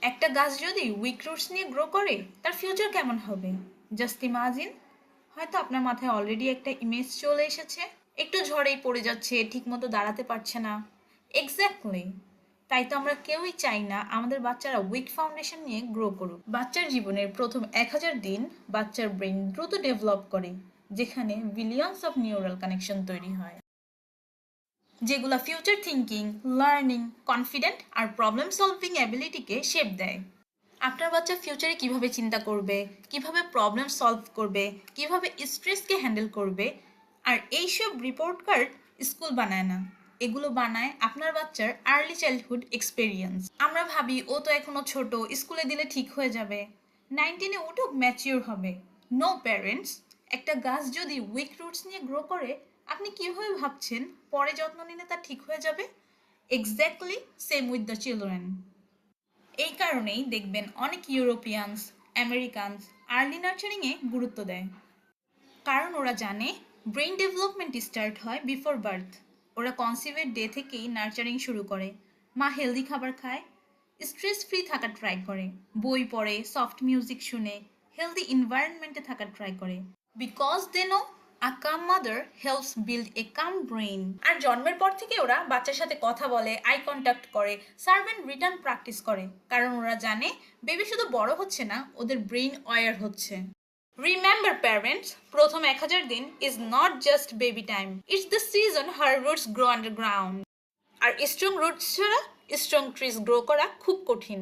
একটা গাছ যদি উইক রুটস নিয়ে গ্রো করে তার ফিউচার কেমন হবে? Just imagine. হয়তো আপনার মাথায় অলরেডি একটা ইমেজ চলে এসেছে, একটু ঝড়েই পড়ে যাচ্ছে, ঠিকমতো দাঁড়াতে পারছে না। এক্স্যাক্টলি। তাই তো আমরা কেউই চাই না আমাদের বাচ্চারা উইক ফাউন্ডেশন নিয়ে গ্রো করুক। বাচ্চার জীবনের প্রথম 1000 দিন বাচ্চার ব্রেন দ্রুত ডেভেলপ করে, যেখানে বিলিয়নস অফ নিউরাল কানেকশন তৈরি হয়, যেগুলো ফিউচার থিঙ্কিং, লার্নিং, কনফিডেন্ট আর প্রবলেম সলভিং অ্যাবিলিটিকে শেপ দেয়। আপনার বাচ্চা ফিউচারে কিভাবে চিন্তা করবে, কিভাবে প্রবলেম সলভ করবে, কিভাবে স্ট্রেসকে হ্যান্ডেল করবে, আর এইসব রিপোর্ট কার্ড স্কুল বানায় না, এগুলো বানায় আপনার বাচ্চার আর্লি চাইল্ডহুড এক্সপেরিয়েন্স। আমরা ভাবি ও তো এখনো ছোট, স্কুলে দিলে ঠিক হয়ে যাবে, 19-এ উঠুক, ম্যাচিওর হবে। নো প্যারেন্টস, একটা গাছ যদি উইক রুটস নিয়ে গ্রো করে, আপনি কিভাবে ভাবছেন পরে যত্ন নিলে তা ঠিক হয়ে যাবে? Exactly same with the children. এই কারণেই দেখবেন অনেক ইউরোপিয়ানস, আমেরিকানস আর্লি নার্চারিংয়ে গুরুত্ব দেয়, কারণ ওরা জানে ব্রেন ডেভেলপমেন্ট স্টার্ট হয় বিফোর বার্থ। ওরা কনসিভের ডে থেকেই নার্চারিং শুরু করে। মা হেলদি খাবার খায়, স্ট্রেস ফ্রি থাকার ট্রাই করে, বই পড়ে, সফট মিউজিক শুনে, হেলদি এনভায়রনমেন্টে থাকার ট্রাই করে, because they know a calm mother helps build a calm brain. আর জন্মের পর থেকে ওরা বাচ্চার সাথে কথা বলে, আই কন্ট্যাক্ট করে, সার্ভ অ্যান্ড রিটার্ন প্র্যাকটিস করে, কারণ ওরা জানে বেবি শুধু বড় হচ্ছে না, ওদের ব্রেইন ওয়্যার হচ্ছে। Remember parents, প্রথম 1000 দিন is not just baby time. It's the season her roots grow underground. R strong roots ছাড়া স্ট্রং ট্রিজ গ্রো করা খুব কঠিন।